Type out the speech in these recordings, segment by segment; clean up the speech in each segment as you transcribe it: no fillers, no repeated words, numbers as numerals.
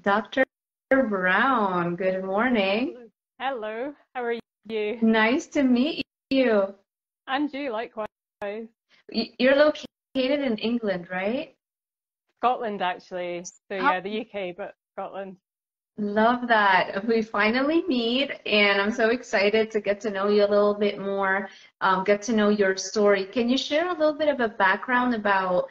Dr. Brown, good morning. Hello, how are you? Nice to meet you. And you, likewise. You're located in England, right? Scotland, actually. So Oh, yeah, the UK, but Scotland. love that. We finally meet, and I'm so excited to get to know you a little bit more, get to know your story. Can you share a little bit of a background about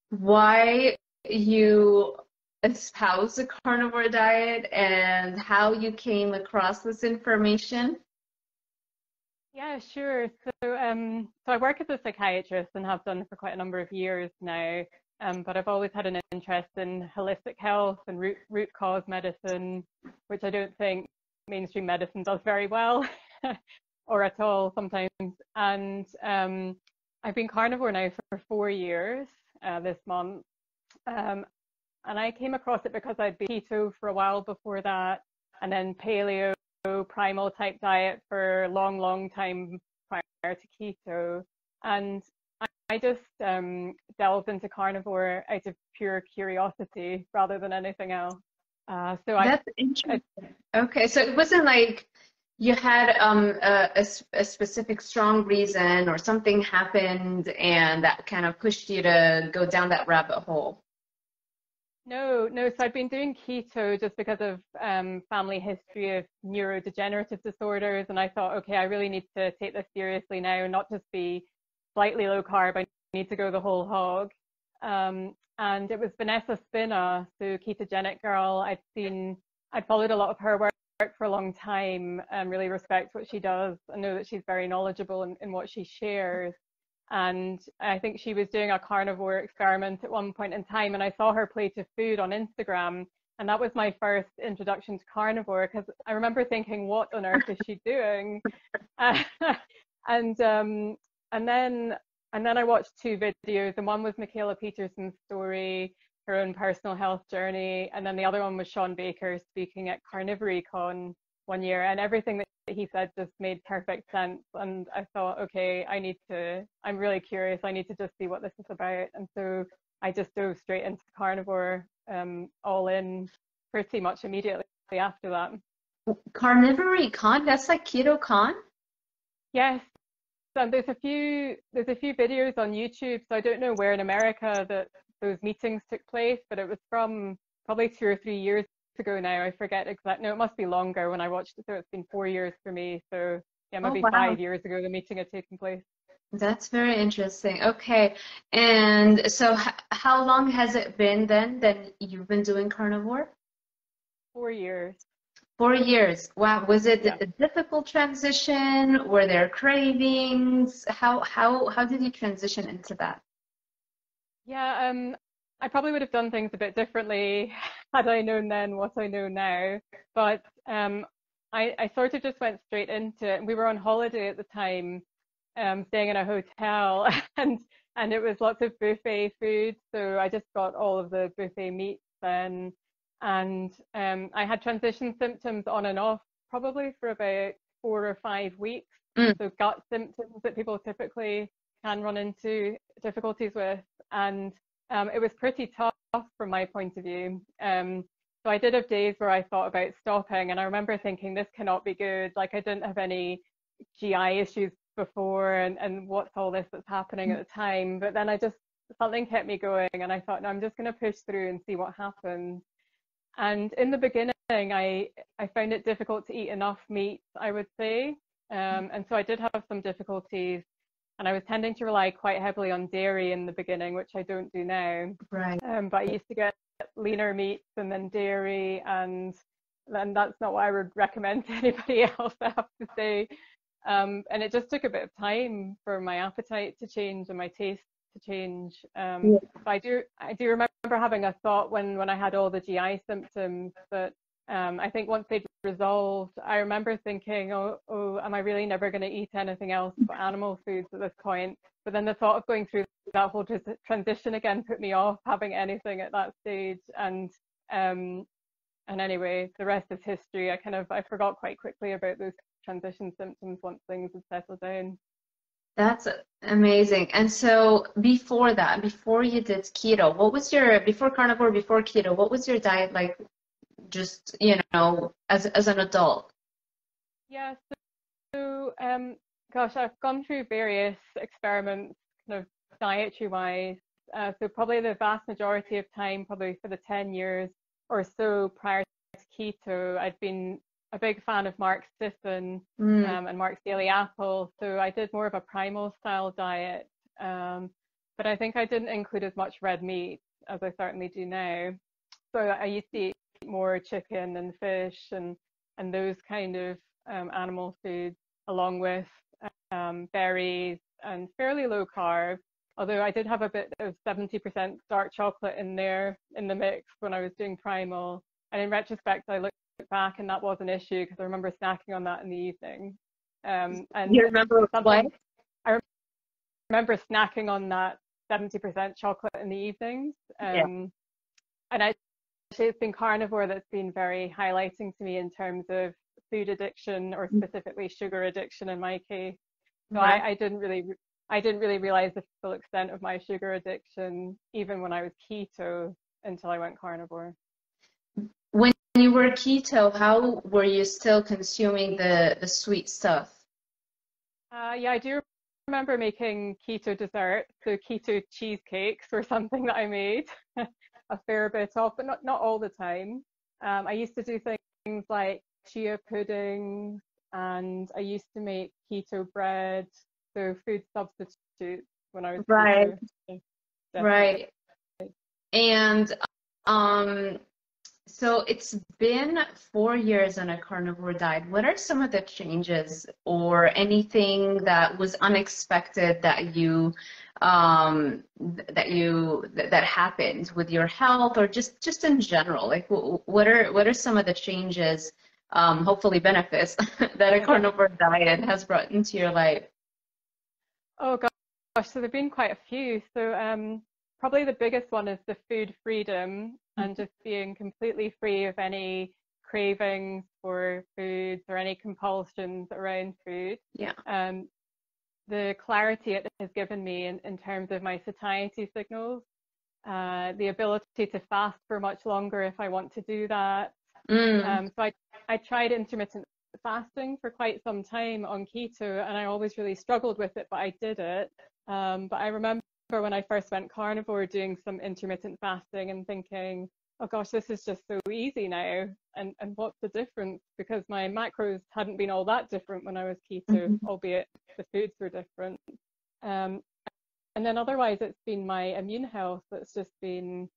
why you espouse the carnivore diet and how you came across this information? Yeah, sure. So I work as a psychiatrist and have done for quite a number of years now. But I've always had an interest in holistic health and root cause medicine, which I don't think mainstream medicine does very well, or at all sometimes. And I've been carnivore now for 4 years this month. Um, and I came across it because I'd been keto for a while before that, and then paleo, primal type diet for a long time prior to keto. And I just delved into carnivore out of pure curiosity rather than anything else. So That's I interesting. Okay, so it wasn't like you had a specific strong reason or something happened and that kind of pushed you to go down that rabbit hole. no. So I'd been doing keto just because of family history of neurodegenerative disorders, and I thought, okay, I really need to take this seriously now, and not just be slightly low carb. I need to go the whole hog. And it was Vanessa Spina, so ketogenic girl. I'd followed a lot of her work for a long time, and really respect what she does, and know that she's very knowledgeable in what she shares. And I think she was doing a carnivore experiment at one point in time, and I saw her plate of food on Instagram, and that was my first introduction to carnivore, because I remember thinking, what on earth is she doing? and and then and then I watched two videos, and one was Michaela Peterson's story, her own personal health journey, and then the other one was Sean Baker speaking at Carnivorecon one year, and everything that he said just made perfect sense. And I thought, okay, I'm really curious, I need to just see what this is about. And so I just dove straight into carnivore, all in pretty much immediately after that. Carnivore con, that's like keto con? Yes, and there's a few videos on YouTube, so I don't know where in America that those meetings took place, but it was from probably 2 or 3 years ago now. I forget exact. No, it must be longer when I watched it. So it's been 4 years for me. So yeah, Oh, maybe wow. 5 years ago the meeting had taken place. That's very interesting. Okay. And so how long has it been then that you've been doing carnivore? 4 years. 4 years. Wow. Was it Yeah. a difficult transition? Were there cravings? How did you transition into that? Yeah. I probably would have done things a bit differently had I known then what I know now. But I sort of just went straight into it. We were on holiday at the time, staying in a hotel, and it was lots of buffet food. So I just got all of the buffet meats then, and I had transition symptoms on and off probably for about 4 or 5 weeks. Mm, So gut symptoms that people typically can run into difficulties with, and it was pretty tough from my point of view. So I did have days where I thought about stopping, and I remember thinking, this cannot be good. Like, I didn't have any GI issues before, and what's all this that's happening at the time. But then something kept me going, and I thought, no, I'm just going to push through and see what happens. And in the beginning, I found it difficult to eat enough meat, I would say. And so I did have some difficulties, and I was tending to rely quite heavily on dairy in the beginning, which I don't do now. right. But I used to get leaner meats and then dairy, and then that's not what I would recommend to anybody else, I have to say. And it just took a bit of time for my appetite to change and my taste to change. Yeah. But I do remember having a thought when I had all the GI symptoms that I think once they'd resolved, I remember thinking, oh, am I really never going to eat anything else but animal foods at this point? But then the thought of going through that whole transition again put me off having anything at that stage. Um, and anyway, the rest is history. I forgot quite quickly about those transition symptoms once things had settled down. That's amazing. And so before that, before you did keto, before carnivore, before keto, what was your diet like just, as an adult? Yeah, gosh, I've gone through various experiments, kind of dietary wise. So probably the vast majority of time, probably for the 10 years or so prior to keto, I'd been a big fan of Mark Sisson Mm. and Mark's Daily Apple. So I did more of a primal style diet. But I think I didn't include as much red meat as I certainly do now. So I used to eat more chicken and fish and those kind of animal foods, along with berries and fairly low carb. Although I did have a bit of 70% dark chocolate in there in the mix when I was doing primal. And in retrospect, I look back and that was an issue because I remember snacking on that in the evening. And You remember what? something I remember snacking on that 70% chocolate in the evenings. Yeah. And actually, it's been carnivore that's been very highlighting to me in terms of food addiction, or specifically sugar addiction in my case. So Right. I didn't really realize the full extent of my sugar addiction even when I was keto until I went carnivore. When you were keto, how were you still consuming the sweet stuff? Yeah, I do remember making keto dessert, so keto cheesecakes were something that I made a fair bit of, but not all the time. I used to do things like chia puddings, and I used to make keto bread, so food substitutes when I was Right, keto. Yeah, definitely. right. And um, so it's been 4 years on a carnivore diet. What are some of the changes or anything that was unexpected that that happened with your health, or just in general? Like what are some of the changes, hopefully benefits, that a carnivore diet has brought into your life? Oh gosh, so there've been quite a few. So probably the biggest one is the food freedom and just being completely free of any cravings for foods or any compulsions around food. Yeah. The clarity it has given me in terms of my satiety signals, the ability to fast for much longer if I want to do that. Mm. So I tried intermittent fasting for quite some time on keto, and I always really struggled with it, but I did it. But I remember when I first went carnivore doing some intermittent fasting and thinking, oh gosh, this is just so easy now. And what's the difference? Because my macros hadn't been all that different when I was keto, Mhm. albeit the foods were different. Um, and then otherwise, it's been my immune health that's just been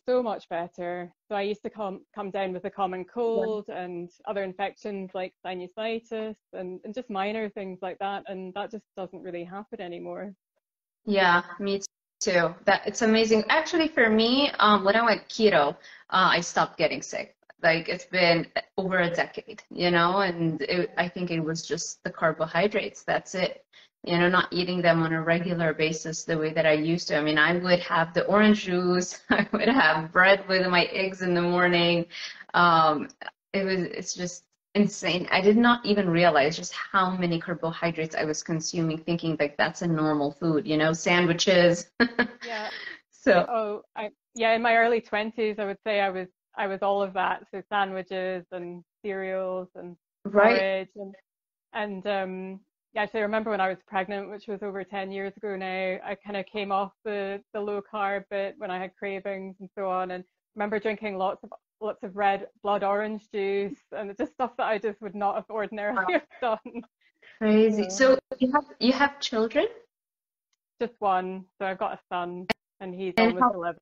so much better. So I used to come down with a common Yeah. cold and other infections like sinusitis and just minor things like that. And that just doesn't really happen anymore. Yeah, me too. That it's amazing. Actually, for me, when I went keto, I stopped getting sick. Like it's been over a decade, and I think it was just the carbohydrates. That's it. Not eating them on a regular basis the way that I used to. I mean, I would have the orange juice, I would have bread with my eggs in the morning. Um, it's just insane. I did not even realize just how many carbohydrates I was consuming, thinking like that's a normal food, sandwiches. Yeah. So, Yeah, in my early 20s, I would say I was all of that. So sandwiches and cereals and right. porridge and yeah, actually I remember when I was pregnant, which was over 10 years ago now, I kind of came off the low carb bit when I had cravings and so on, and remember drinking lots of red blood orange juice and just stuff that I just would not have ordinarily Wow, have done. crazy. So So you have children? just one. So I've got a son and he's And almost how 11.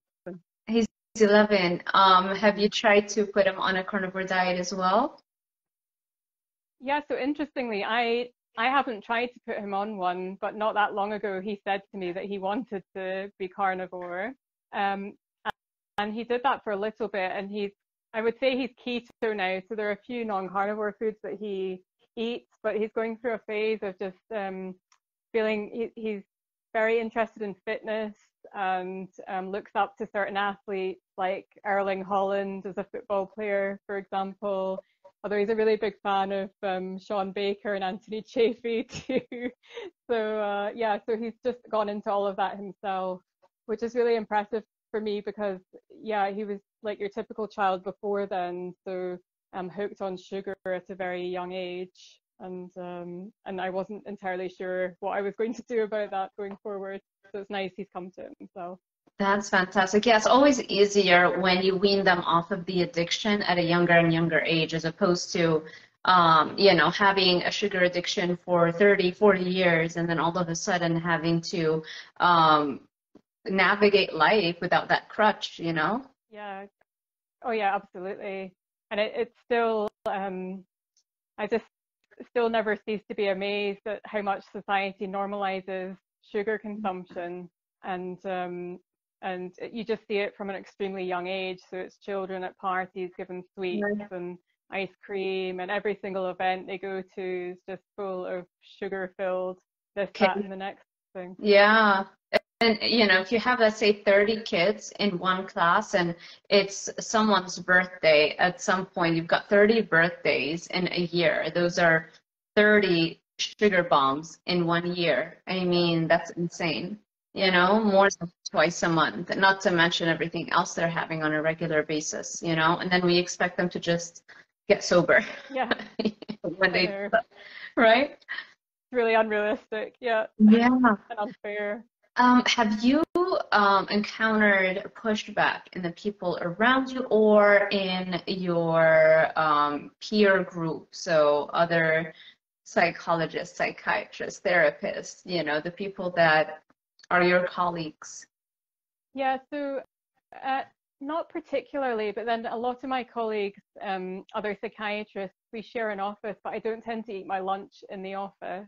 he's 11. Have Mhm. you tried to put him on a carnivore diet as well? Yeah, so interestingly, I haven't tried to put him on one, but not that long ago he said to me that he wanted to be carnivore. Um, and he did that for a little bit, and I would say he's keto now. So there are a few non-carnivore foods that he eats, but he's going through a phase of just feeling he's very interested in fitness and looks up to certain athletes like Erling Haaland as a football player, for example. Although he's a really big fan of Sean Baker and Anthony Chaffee too. So yeah, so he's just gone into all of that himself, which is really impressive for me because, yeah, he was like your typical child before then, so hooked on sugar at a very young age, and I wasn't entirely sure what I was going to do about that going forward. So it's nice he's come to it himself. That's fantastic. Yeah, it's always easier when you wean them off of the addiction at a younger and younger age, as opposed to, having a sugar addiction for 30, 40 years, and then all of a sudden having to navigate life without that crutch, Yeah. Oh, yeah, absolutely. And it's still, I just still never cease to be amazed at how much society normalizes sugar consumption, and you just see it from an extremely young age. So it's children at parties given sweets and ice cream, and every single event they go to is just full of sugar-filled this, that, and the next thing. Yeah. And, if you have, let's say, 30 kids in one class and it's someone's birthday, at some point you've got 30 birthdays in a year. Those are 30 sugar bombs in 1 year. I mean, that's insane. More than twice a month, not to mention everything else they're having on a regular basis, and then we expect them to just get sober. Yeah. When they, right? It's really unrealistic. Yeah. Yeah. And unfair. Have you encountered pushback in the people around you or in your peer group? So other psychologists, psychiatrists, therapists, the people that are your colleagues? Yeah, so not particularly, but then a lot of my colleagues, other psychiatrists, we share an office, but I don't tend to eat my lunch in the office.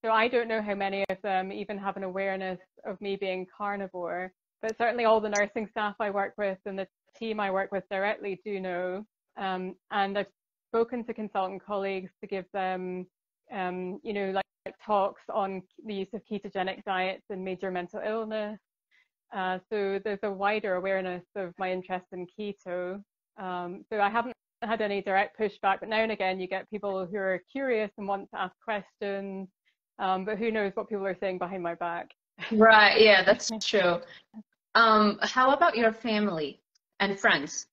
So I don't know how many of them even have an awareness of me being carnivore, but certainly all the nursing staff I work with and the team I work with directly do know. And I've spoken to consultant colleagues to give them, like talks on the use of ketogenic diets in major mental illness. So there's a wider awareness of my interest in keto. So I haven't had any direct pushback, but now and again you get people who are curious and want to ask questions. But who knows what people are saying behind my back. Right, yeah, that's true. How about your family and friends?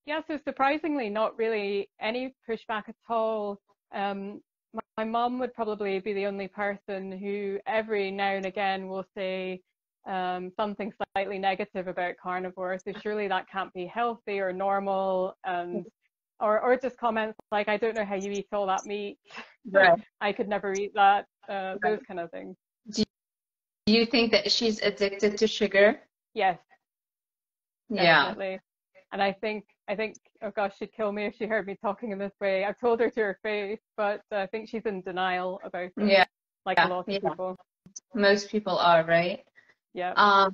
Yeah, so surprisingly, not really any pushback at all. My mom would probably be the only person who every now and again will say something slightly negative about carnivore. So surely that can't be healthy or normal, and or just comments like, I don't know how you eat all that meat. Right. I could never eat that, those kind of things. Do you think that she's addicted to sugar? Yes. Definitely. Yeah. And I think, oh gosh, she'd kill me if she heard me talking in this way. I've told her to her face, but I think she's in denial about it. Yeah. Like a lot of people. Most people are, right? Yeah.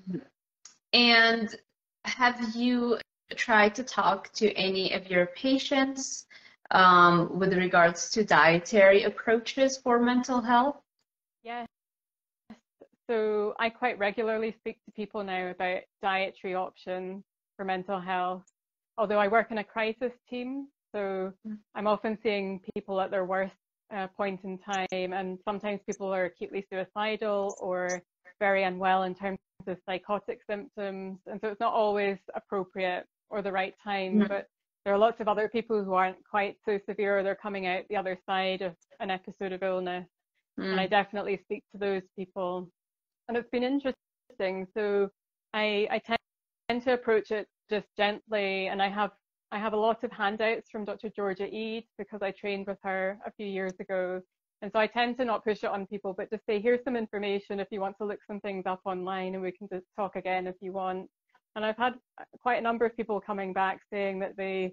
And have you tried to talk to any of your patients with regards to dietary approaches for mental health? Yes. So I quite regularly speak to people now about dietary options for mental health, although I work in a crisis team, so I'm often seeing people at their worst point in time, and sometimes people are acutely suicidal or very unwell in terms of psychotic symptoms, and so it's not always appropriate or the right time, but there are lots of other people who aren't quite so severe, or they're coming out the other side of an episode of illness, and I definitely speak to those people, and it's been interesting. So I tend to approach it just gently, and I have a lot of handouts from Dr. Georgia Eid because I trained with her a few years ago, and so I tend to not push it on people, but just say, here's some information if you want to look some things up online, and we can just talk again if you want. And I've had quite a number of people coming back saying that they've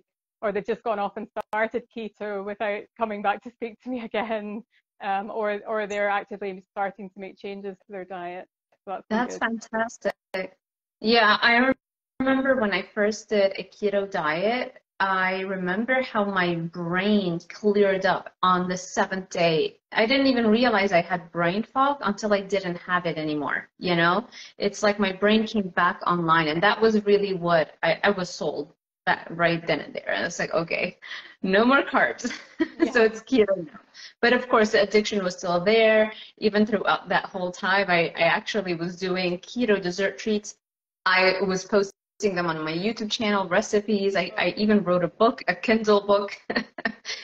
just gone off and started keto without coming back to speak to me again, or they're actively starting to make changes to their diet. So that's fantastic. Yeah, I remember when I first did a keto diet, I remember how my brain cleared up on the 7th day. I didn't even realize I had brain fog until I didn't have it anymore. It's like my brain came back online, and that was really what I was sold that right then and there. And it's like, okay, no more carbs. Yeah. So it's keto now. But of course, the addiction was still there. Even throughout that whole time, I actually was doing keto dessert treats I was posting them on my YouTube channel, recipes. I even wrote a book, a Kindle book.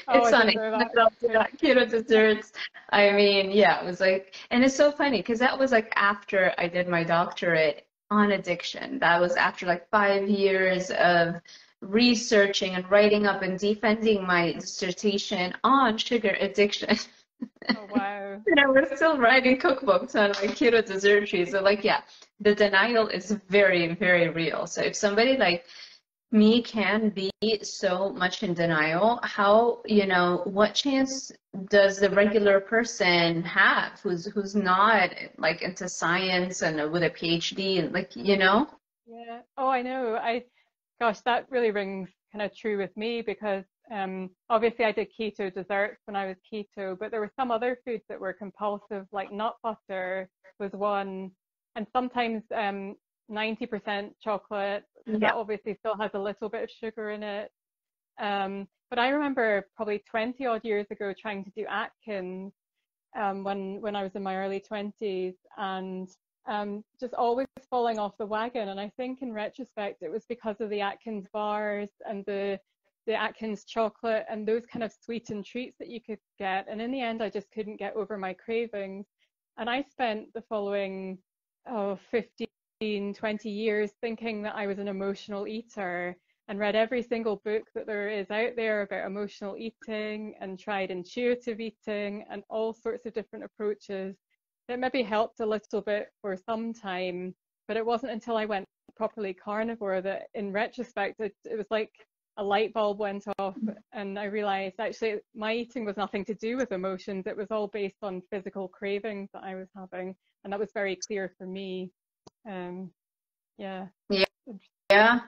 Oh, It's I on didn't know that. Zaldivar, keto desserts. I mean, yeah, it was like, and it's so funny because that was like after I did my doctorate on addiction. That was after like 5 years of researching and writing up and defending my dissertation on sugar addiction. Oh, wow. And I was still writing cookbooks on like keto dessertry. So like, yeah, the denial is very, very real. So if somebody like me can be so much in denial, how, what chance does the regular person have who's not like into science and with a PhD and like, Yeah. Oh, I know. Gosh, that really rings kind of true with me because obviously I did keto desserts when I was keto, but there were some other foods that were compulsive, like nut butter was one, and sometimes 90% chocolate. So Yeah. that obviously still has a little bit of sugar in it. But I remember probably 20 odd years ago trying to do Atkins when I was in my early 20s and just always falling off the wagon. And I think in retrospect, it was because of the Atkins bars and the Atkins chocolate and those kind of sweetened treats that you could get. And in the end, I just couldn't get over my cravings. And I spent the following 15, 20 years thinking that I was an emotional eater and read every single book that there is out there about emotional eating and tried intuitive eating and all sorts of different approaches. It maybe helped a little bit for some time, but it wasn't until I went properly carnivore that in retrospect, it was like a light bulb went off and I realized actually my eating was nothing to do with emotions. It was all based on physical cravings that I was having. And that was very clear for me. Yeah. Yeah. Yeah.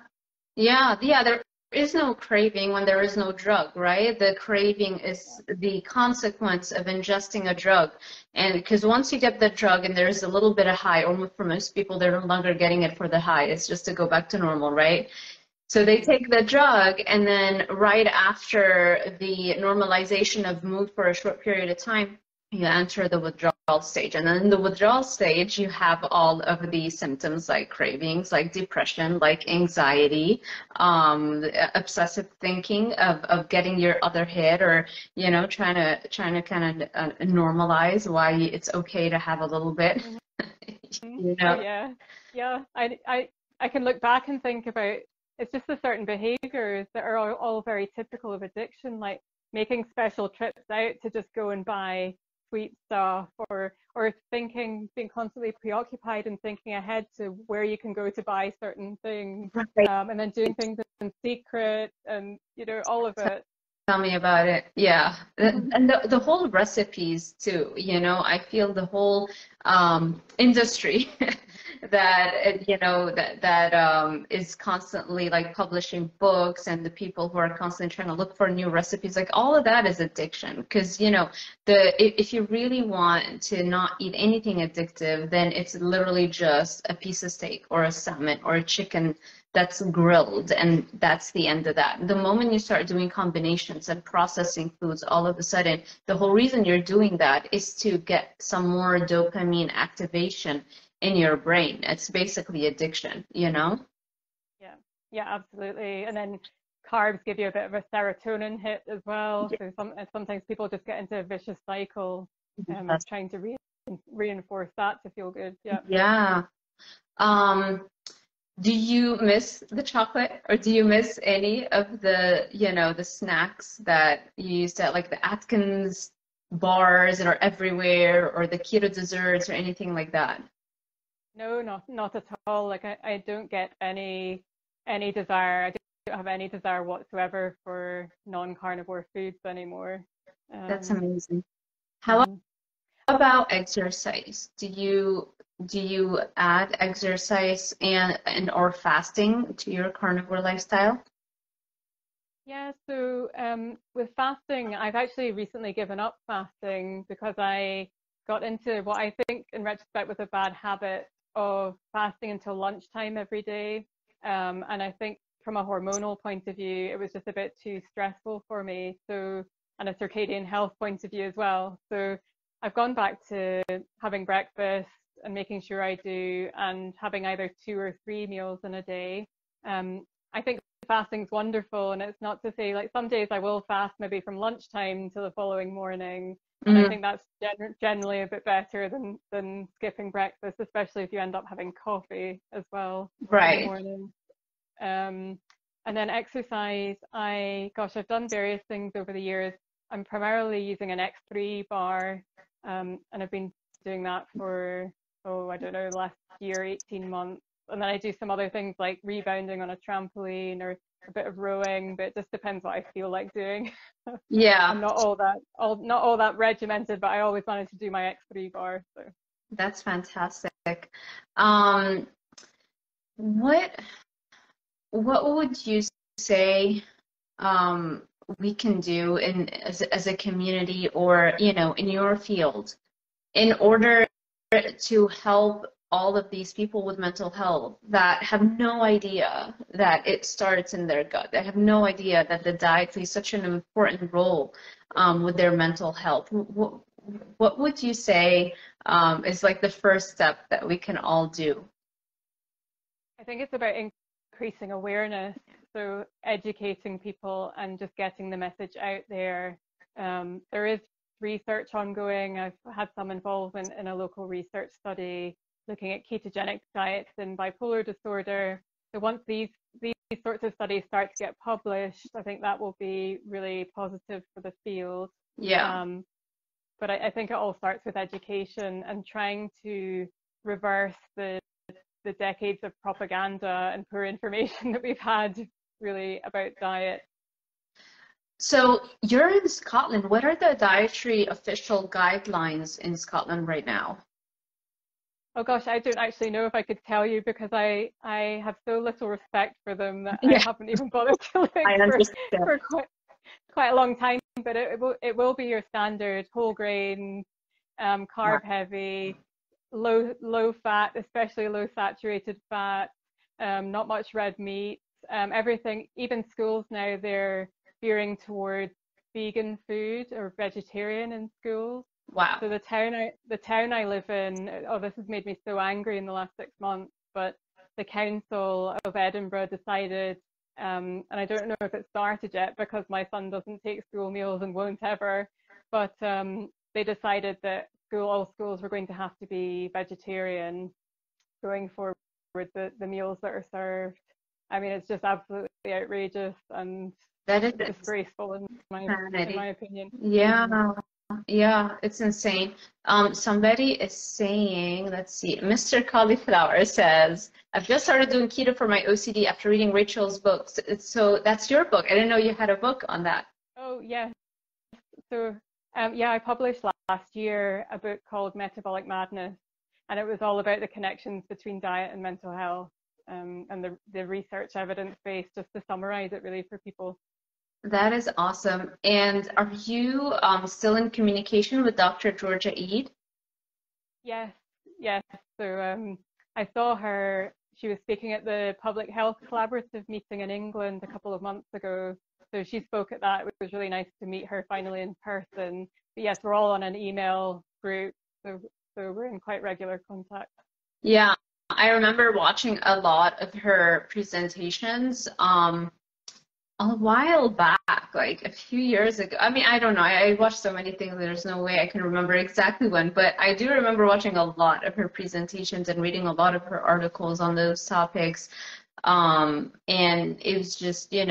Yeah, yeah, there is no craving when there is no drug, right? The craving is the consequence of ingesting a drug. And because once you get the drug and there's a little bit of high, or for most people, they're no longer getting it for the high. It's just to go back to normal, right? So they take the drug, and then right after the normalization of mood for a short period of time, you enter the withdrawal stage. And then in the withdrawal stage, you have all of the symptoms like cravings, like depression, like anxiety, obsessive thinking of getting your other head, or trying to kind of normalize why it's okay to have a little bit. Oh yeah, yeah. I can look back and think about it's just the certain behaviors that are all very typical of addiction, like making special trips out to just go and buy sweet stuff, or thinking, being constantly preoccupied and thinking ahead to where you can go to buy certain things, Right. and then doing things in secret, and all of it. Tell me about it. Yeah. And the whole recipes too, I feel the whole industry that is constantly like publishing books, and the people who are constantly trying to look for new recipes, like all of that is addiction. Because if you really want to not eat anything addictive, then it's literally just a piece of steak or a salmon or a chicken that's grilled, and that's the end of that. The moment you start doing combinations and processing foods, all of a sudden, the whole reason you're doing that is to get some more dopamine activation in your brain. It's basically addiction, Yeah, yeah, absolutely. And then carbs give you a bit of a serotonin hit as well. So sometimes people just get into a vicious cycle, trying to reinforce that to feel good. Yeah. Yeah. Do you miss the chocolate, or do you miss any of the snacks that you used to, like the Atkins bars that are everywhere, or the keto desserts, or anything like that? No, not at all. Like I don't get any desire. I don't have any desire whatsoever for non-carnivore foods anymore. That's Um, amazing. How mhm. about exercise? Do you add exercise and or fasting to your carnivore lifestyle? Yeah, so with fasting, I've actually recently given up fasting because I got into what I think in retrospect was a bad habit of fasting until lunchtime every day. And I think from a hormonal point of view, it was just a bit too stressful for me. So, and a circadian health point of view as well. So I've gone back to having breakfast and making sure I do, and having either 2 or 3 meals in a day. I think fasting's wonderful, and it's not to say, like, some days I will fast maybe from lunchtime to the following morning, and I think that's generally a bit better than skipping breakfast, especially if you end up having coffee as well in the morning. And then exercise, I've done various things over the years. I'm primarily using an X3 bar, and I've been doing that for, I don't know, last year, 18 months. And then I do some other things like rebounding on a trampoline or a bit of rowing, but it just depends what I feel like doing. Yeah. I'm not all that regimented, but I always wanted to do my X3 bar. So that's fantastic. What would you say we can do as a community, or in your field, in order to help all of these people with mental health that have no idea that it starts in their gut? They have no idea that the diet plays such an important role with their mental health. What would you say is like the first step that we can all do? I think it's about increasing awareness, so educating people and just getting the message out there. There is research ongoing. I've had some involvement in a local research study looking at ketogenic diets in bipolar disorder. So once these sorts of studies start to get published, I think that will be really positive for the field. Yeah. But I think it all starts with education and trying to reverse the decades of propaganda and poor information that we've had really about diet. So you're in Scotland. What are the dietary official guidelines in Scotland right now? Oh gosh, I don't actually know if I could tell you, because I have so little respect for them that I haven't even bothered to look for quite a long time. But it will be your standard whole grain, carb heavy, low fat, especially low saturated fat, not much red meat, everything. Even schools now, they're veering towards vegan food or vegetarian in schools. Wow. So the town I live in, this has made me so angry in the last 6 months, but the council of Edinburgh decided, and I don't know if it started yet because my son doesn't take school meals and won't ever, but they decided that all schools were going to have to be vegetarian going forward, the meals that are served. I mean, it's just absolutely outrageous and that is disgraceful in my opinion. Yeah. Yeah, it's insane. Somebody is saying, let's see, Mr. Cauliflower says, I've just started doing keto for my OCD after reading Rachel's books. So that's your book. I didn't know you had a book on that. Oh, yeah. So, I published last year a book called Metabolic Madness, and it was all about the connections between diet and mental health, and the research evidence base, just to summarize it really for people. That is awesome. And are you still in communication with Dr. Georgia Eid? Yes. So I saw her, she was speaking at the Public Health Collaborative meeting in England a couple of months ago. So she spoke at that. It was really nice to meet her finally in person. But yes, we're all on an email group, so we're in quite regular contact. Yeah, I remember watching a lot of her presentations. A while back, like a few years ago. I mean, I don't know. I watched so many things, there's no way I can remember exactly when, but I do remember watching a lot of her presentations and reading a lot of her articles on those topics. And it was just, it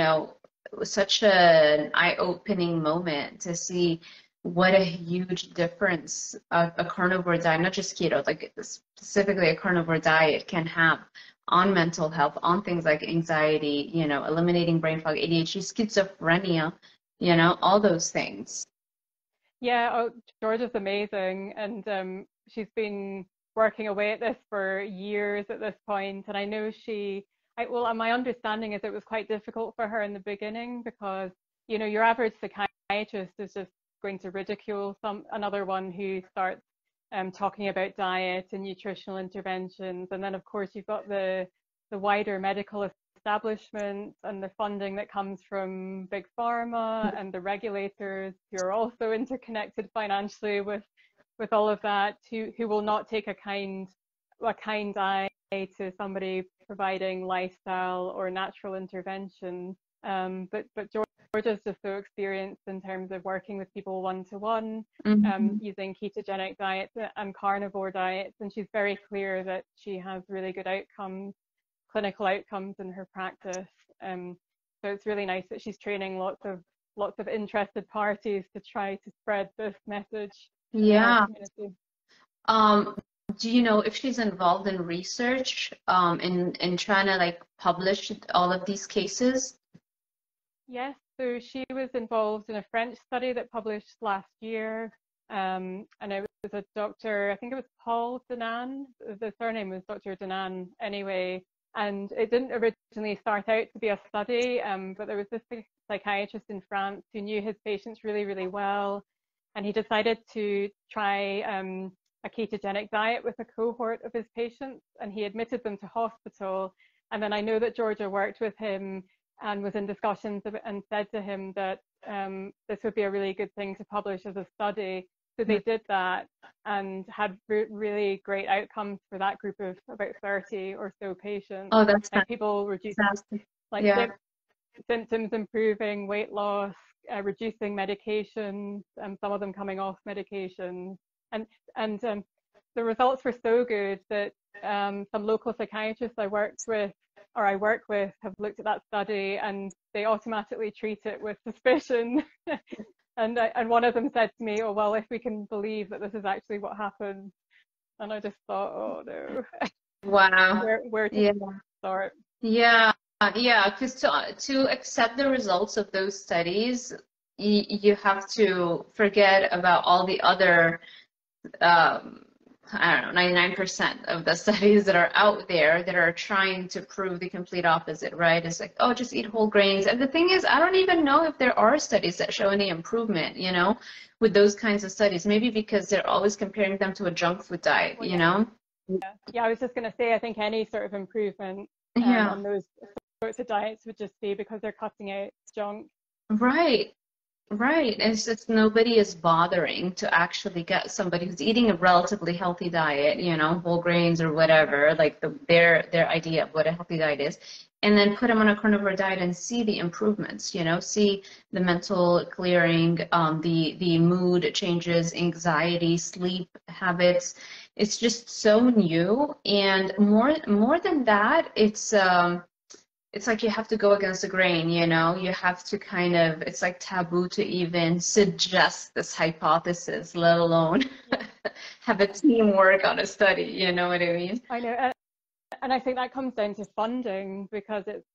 was such an eye-opening moment to see what a huge difference a carnivore diet, not just keto, like specifically a carnivore diet, can have on mental health, on things like anxiety, eliminating brain fog, ADHD, schizophrenia, all those things. Yeah, Georgia's amazing, and she's been working away at this for years at this point, and I know my understanding is it was quite difficult for her in the beginning because, your average psychiatrist is just going to ridicule another one who starts talking about diet and nutritional interventions. And then, of course, you've got the wider medical establishment and the funding that comes from big pharma and the regulators who are also interconnected financially with all of that, who will not take a kind a kind eye to somebody providing lifestyle or natural intervention. But Georgia's just so experienced in terms of working with people one-to-one, using ketogenic diets and carnivore diets, and she's very clear that she has really good outcomes, clinical outcomes in her practice. So it's really nice that she's training lots of interested parties to try to spread this message in our community. Do you know if she's involved in research, in trying to like publish all of these cases? Yes, so she was involved in a French study that published last year, and it was a doctor, I think it was Paul Danan, the surname was Dr. Danan anyway, and it didn't originally start out to be a study, but there was this psychiatrist in France who knew his patients really, really well, and he decided to try a ketogenic diet with a cohort of his patients, and he admitted them to hospital. And then I know that Georgia worked with him and was in discussions and said to him that this would be a really good thing to publish as a study. So they did that and had really great outcomes for that group of about 30 or so patients. Oh, that's like people reducing symptoms improving, weight loss, reducing medications, and some of them coming off medications. And the results were so good that some local psychiatrists I work with have looked at that study and they automatically treat it with suspicion. and one of them said to me, "Oh well, if we can believe that this is actually what happened," and I just thought, "Oh no." Wow. where to start? Yeah, because to accept the results of those studies, you have to forget about all the other I don't know, 99% of the studies that are out there that are trying to prove the complete opposite, right? It's like, oh, just eat whole grains. And the thing is, I don't even know if there are studies that show any improvement, with those kinds of studies. Maybe because they're always comparing them to a junk food diet, Well, you know? Yeah, I was just going to say, I think any sort of improvement on those sorts of diets would just be because they're cutting out junk. Right. Right. And it's just nobody is bothering to actually get somebody who's eating a relatively healthy diet, whole grains or whatever, like their idea of what a healthy diet is, and then put them on a carnivore diet and see the improvements, see the mental clearing, the mood changes, anxiety, sleep habits. It's just so new. And more than that, it's like you have to go against the grain, you have to it's like taboo to even suggest this hypothesis, let alone have a team work on a study, you know what I mean? I know, and I think that comes down to funding, because it's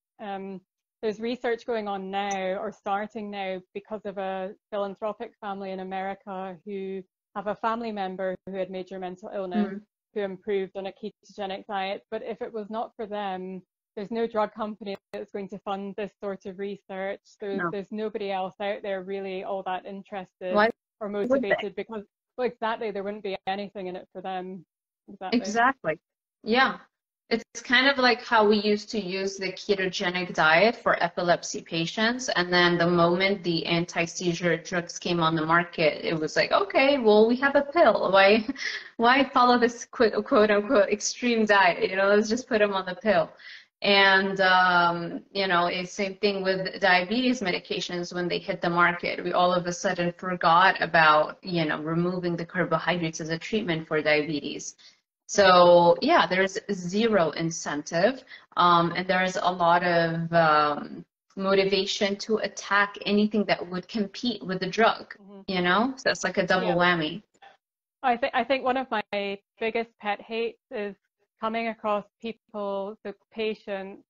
there's research going on now, or starting now, because of a philanthropic family in America who have a family member who had major mental illness, who improved on a ketogenic diet. But if it was not for them, there's no drug company that's going to fund this sort of research. There's nobody else out there really all that interested or motivated, because, well, exactly, there wouldn't be anything in it for them. Exactly. Yeah. It's kind of like how we used to use the ketogenic diet for epilepsy patients, and then the moment the anti-seizure drugs came on the market, it was like, okay, well, we have a pill. Why follow this quote unquote extreme diet? Let's just put them on the pill. And, it's same thing with diabetes medications. When they hit the market, we all of a sudden forgot about, removing the carbohydrates as a treatment for diabetes. So yeah, there's zero incentive, and there's a lot of motivation to attack anything that would compete with the drug, So it's like a double whammy. I think one of my biggest pet hates is coming across people, so patients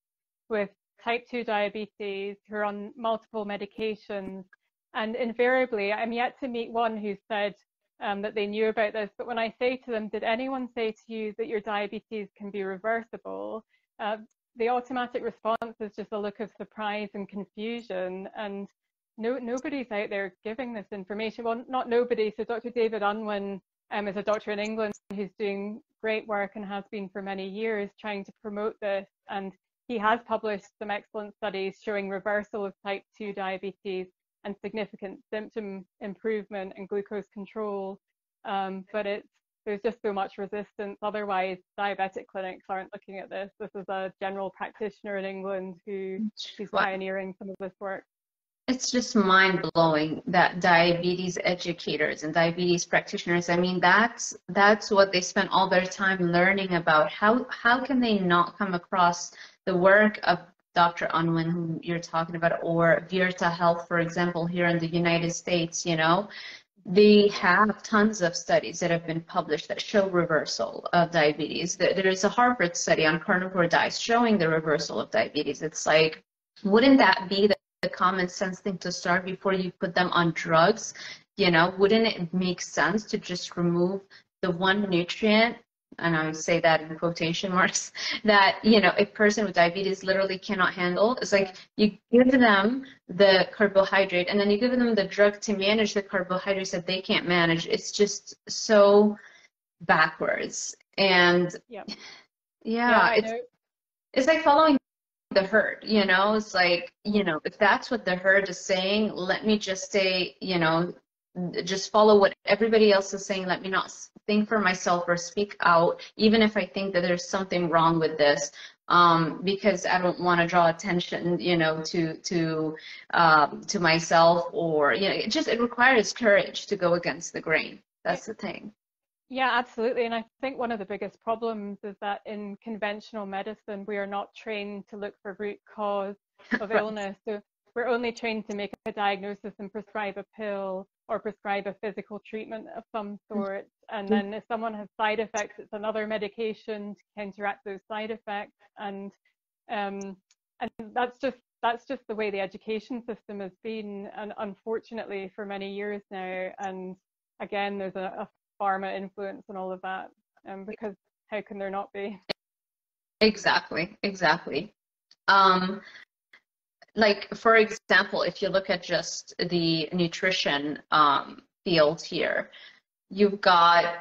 with type 2 diabetes who are on multiple medications, and invariably I'm yet to meet one who said that they knew about this, but when I say to them, did anyone say to you that your diabetes can be reversible? The automatic response is just a look of surprise and confusion, and nobody's out there giving this information. Well, not nobody. So Dr. David Unwin is a doctor in England who's doing great work and has been for many years trying to promote this, and he has published some excellent studies showing reversal of type 2 diabetes and significant symptom improvement and glucose control, but there's just so much resistance. Otherwise, diabetic clinics aren't looking at this. This is a general practitioner in England who's pioneering some of this work. It's just mind-blowing that diabetes educators and diabetes practitioners, I mean, that's what they spend all their time learning about. How can they not come across the work of Dr. Unwin, who you're talking about, or Virta Health, for example, here in the United States, you know? They have tons of studies that have been published that show reversal of diabetes. There is a Harvard study on carnivore diets showing the reversal of diabetes. It's like, wouldn't that be the common sense thing to start before you put them on drugs? You know, wouldn't it make sense to just remove the one nutrient, and I would say that in quotation marks, that, you know, a person with diabetes literally cannot handle? It's like you give them the carbohydrate and then you give them the drug to manage the carbohydrates that they can't manage. It's just so backwards. And it's like following the herd, you know? It's like, you know, if that's what the herd is saying, let me just say, you know, just follow what everybody else is saying. Let me not think for myself or speak out, even if I think that there's something wrong with this, because I don't want to draw attention, you know, to myself, or, you know, it requires courage to go against the grain. That's the thing. Yeah, absolutely. And I think one of the biggest problems is that in conventional medicine, we are not trained to look for root cause of illness. So we're only trained to make a diagnosis and prescribe a pill or prescribe a physical treatment of some sort. And then if someone has side effects, it's another medication to counteract those side effects. And that's just the way the education system has been, and unfortunately for many years now. And again, there's a pharma influence and all of that, because how can there not be? Exactly. Like, for example, if you look at just the nutrition field here, you've got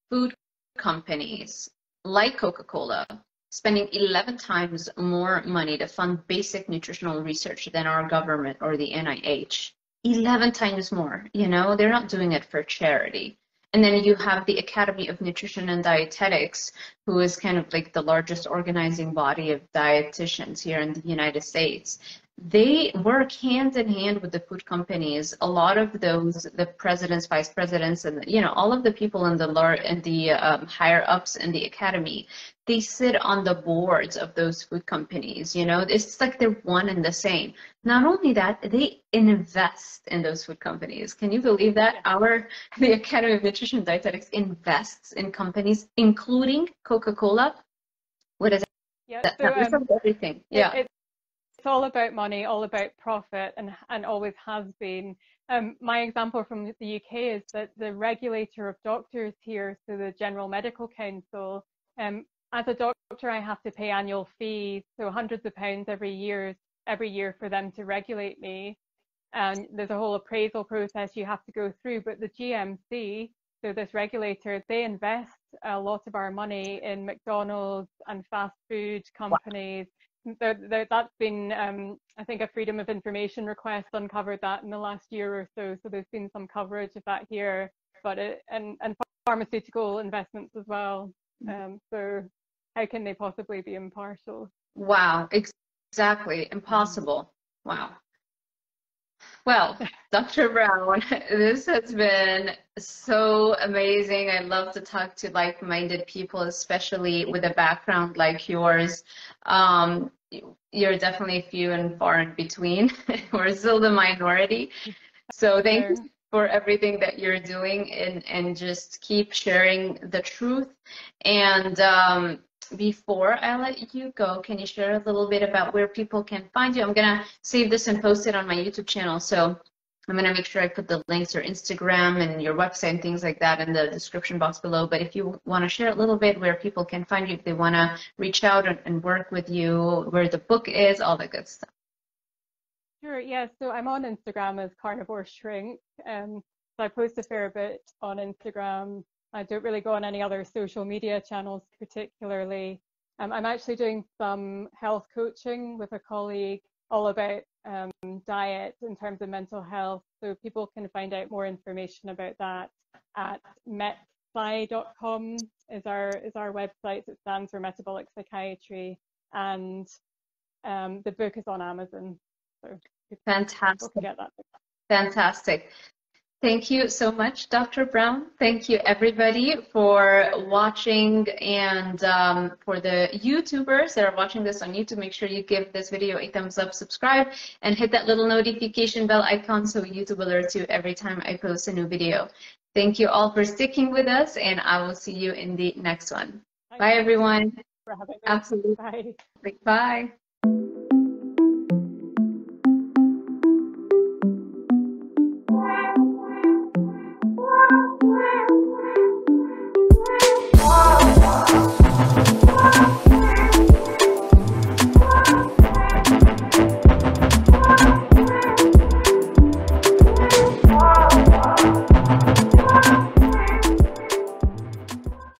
food companies like Coca-Cola spending 11 times more money to fund basic nutritional research than our government or the NIH. 11 times more, you know, they're not doing it for charity. And then you have the Academy of Nutrition and Dietetics, who is kind of like the largest organizing body of dietitians here in the United States. They work hand in hand with the food companies. A lot of those, the presidents, vice presidents, and, you know, all of the people in the higher ups in the academy, they sit on the boards of those food companies. You know, it's like they're one and the same. Not only that, they invest in those food companies. Can you believe that? The Academy of Nutrition and Dietetics invests in companies, including Coca-Cola. What is it? Yeah, That's everything. Yeah. It's all about money, all about profit, and always has been. My example from the UK is that the regulator of doctors here, so the General Medical Council, as a doctor, I have to pay annual fees, so hundreds of pounds every year for them to regulate me. And there's a whole appraisal process you have to go through. But the GMC, so this regulator, they invest a lot of our money in McDonald's and fast food companies. Wow. That's been, I think, a Freedom of Information request uncovered that in the last year or so. So there's been some coverage of that here, but and pharmaceutical investments as well. So how can they possibly be impartial? Wow, exactly, impossible. Wow. Well, Dr. Brown, this has been so amazing. I love to talk to like-minded people, especially with a background like yours. You're definitely few and far in between. We're still the minority. So thank you for everything that you're doing, and just keep sharing the truth. And before I let you go, can you share a little bit about where people can find you? I'm going to save this and post it on my YouTube channel. So I'm going to make sure I put the links, your Instagram and your website and things like that in the description box below. But if you want to share a little bit where people can find you, if they want to reach out and work with you, where the book is, all that good stuff. Sure, yeah. So I'm on Instagram as Carnivore Shrink. So I post a fair bit on Instagram. I don't really go on any other social media channels particularly. I'm actually doing some health coaching with a colleague all about diet in terms of mental health. So people can find out more information about that at psy.com is our website. It stands for Metabolic Psychiatry, and the book is on Amazon. So Fantastic. people can get that. Fantastic. Thank you so much, Dr. Brown. Thank you, everybody, for watching, and for the YouTubers that are watching this on YouTube, make sure you give this video a thumbs up, subscribe, and hit that little notification bell icon so YouTube alerts you every time I post a new video. Thank you all for sticking with us, and I will see you in the next one. Bye, everyone. For having me. Absolutely. Bye. Bye.